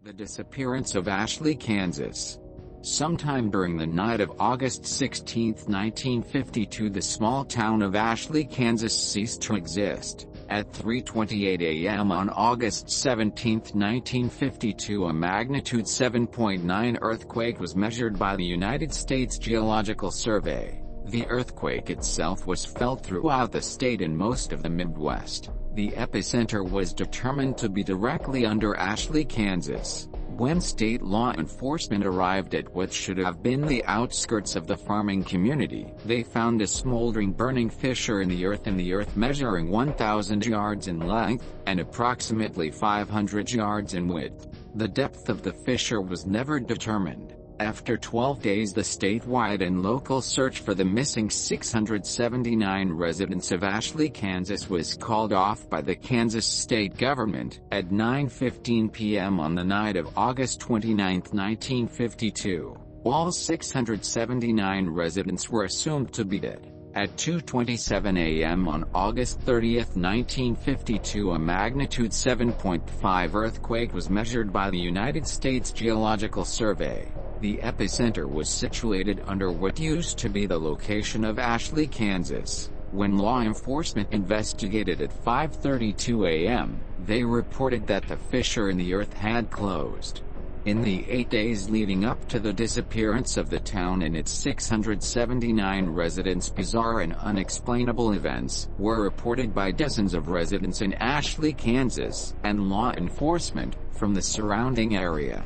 The disappearance of Ashley, Kansas. Sometime during the night of August 16, 1952, the small town of Ashley, Kansas ceased to exist. At 3:28 a.m. on August 17, 1952, a magnitude 7.9 earthquake was measured by the United States Geological Survey. The earthquake itself was felt throughout the state and most of the Midwest. The epicenter was determined to be directly under Ashley, Kansas. When state law enforcement arrived at what should have been the outskirts of the farming community, they found a smoldering burning fissure in the earth measuring 1,000 yards in length, and approximately 500 yards in width. The depth of the fissure was never determined. After 12 days, the statewide and local search for the missing 679 residents of Ashley, Kansas was called off by the Kansas state government. At 9:15 p.m. on the night of August 29, 1952, all 679 residents were assumed to be dead. At 2:27 a.m. on August 30, 1952, a magnitude 7.5 earthquake was measured by the United States Geological Survey. The epicenter was situated under what used to be the location of Ashley, Kansas. When law enforcement investigated at 5:32 a.m., they reported that the fissure in the earth had closed. In the 8 days leading up to the disappearance of the town and its 679 residents, bizarre and unexplainable events were reported by dozens of residents in Ashley, Kansas, and law enforcement from the surrounding area.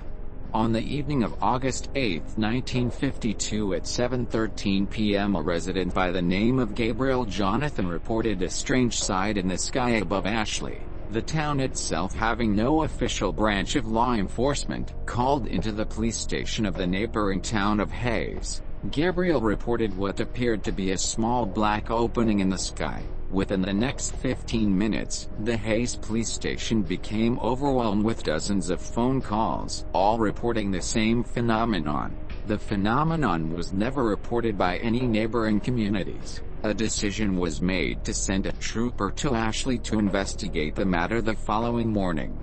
On the evening of August 8, 1952 at 7:13 p.m. a resident by the name of Gabriel Jonathan reported a strange sight in the sky above Ashley. The town itself, having no official branch of law enforcement, called into the police station of the neighboring town of Hayes. Gabriel reported what appeared to be a small black opening in the sky. Within the next 15 minutes, the Hayes police station became overwhelmed with dozens of phone calls, all reporting the same phenomenon. The phenomenon was never reported by any neighboring communities. A decision was made to send a trooper to Ashley to investigate the matter the following morning.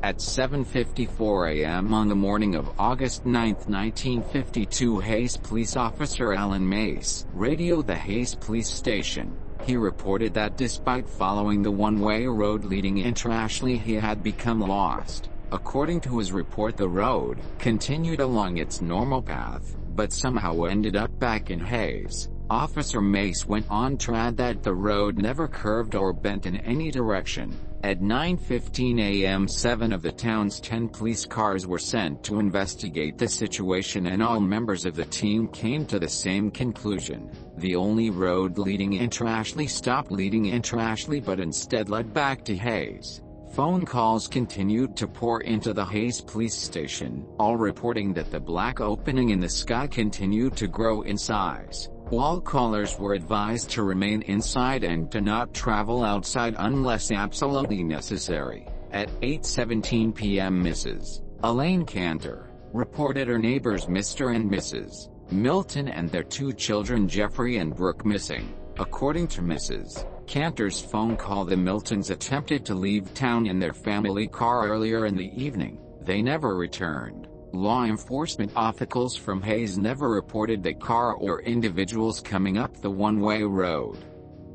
At 7:54 a.m. on the morning of August 9, 1952, Hayes police officer Alan Mace radioed the Hayes police station. He reported that despite following the one-way road leading into Ashley, he had become lost. According to his report, the road continued along its normal path, but somehow ended up back in Hayes. Officer Mace went on to add that the road never curved or bent in any direction. At 9:15 a.m., 7 of the town's 10 police cars were sent to investigate the situation, and all members of the team came to the same conclusion. The only road leading into Ashley stopped leading into Ashley but instead led back to Hayes. Phone calls continued to pour into the Hayes police station, all reporting that the black opening in the sky continued to grow in size. All callers were advised to remain inside and to not travel outside unless absolutely necessary. At 8:17 p.m. Mrs. Elaine Cantor reported her neighbors Mr. and Mrs. Milton and their 2 children Jeffrey and Brooke missing. According to Mrs. Cantor's phone call, the Miltons attempted to leave town in their family car earlier in the evening. They never returned. Law enforcement officials from Hayes never reported the car or individuals coming up the one-way road.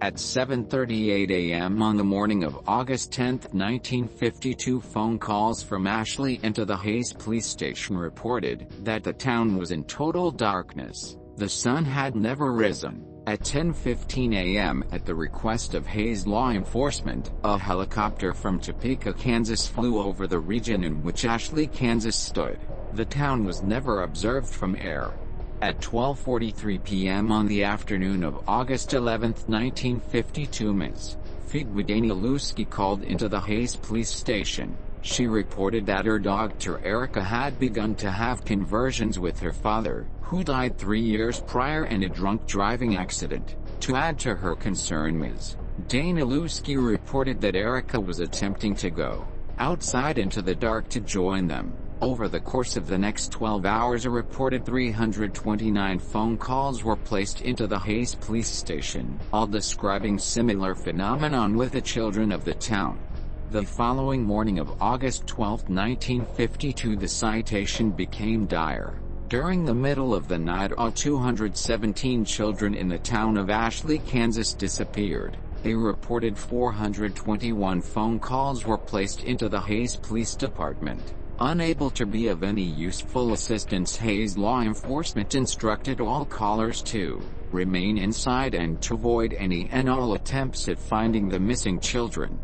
At 7:38 a.m. on the morning of August 10, 1952, phone calls from Ashley into the Hayes police station reported that the town was in total darkness. The sun had never risen. At 10:15 a.m., at the request of Hayes law enforcement, a helicopter from Topeka, Kansas flew over the region in which Ashley, Kansas stood. The town was never observed from air. At 12:43 p.m. on the afternoon of August 11, 1952, Ms. Figwa Danielewski called into the Hayes police station. She reported that her daughter Erica had begun to have conversions with her father, who died 3 years prior in a drunk driving accident. To add to her concern, Ms. Danielewski reported that Erica was attempting to go outside into the dark to join them. Over the course of the next 12 hours, a reported 329 phone calls were placed into the Hayes police station, all describing similar phenomenon with the children of the town. The following morning of August 12, 1952, the situation became dire. During the middle of the night, 217 children in the town of Ashley, Kansas disappeared. A reported 421 phone calls were placed into the Hays Police Department. Unable to be of any useful assistance, Hays law enforcement instructed all callers to remain inside and to avoid any and all attempts at finding the missing children.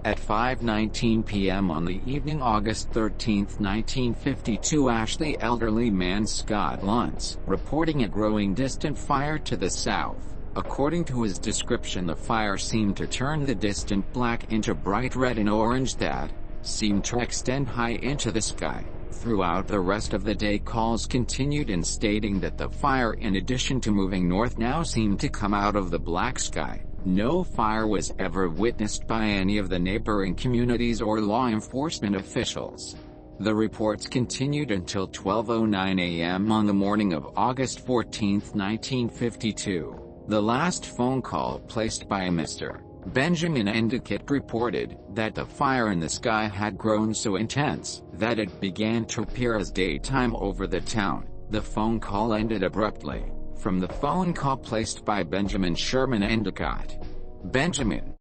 At 5:19 p.m. on the evening August 13, 1952, Ashley elderly man Scott Luntz, reporting a growing distant fire to the south. According to his description, the fire seemed to turn the distant black into bright red and orange that seemed to extend high into the sky. Throughout the rest of the day, calls continued in stating that the fire, in addition to moving north, now seemed to come out of the black sky. No fire was ever witnessed by any of the neighboring communities or law enforcement officials. The reports continued until 12:09 a.m. on the morning of August 14, 1952. The last phone call placed by Mr. Benjamin Endicott reported that the fire in the sky had grown so intense that it began to appear as daytime over the town. The phone call ended abruptly. From the phone call placed by Benjamin Sherman Endicott, Benjamin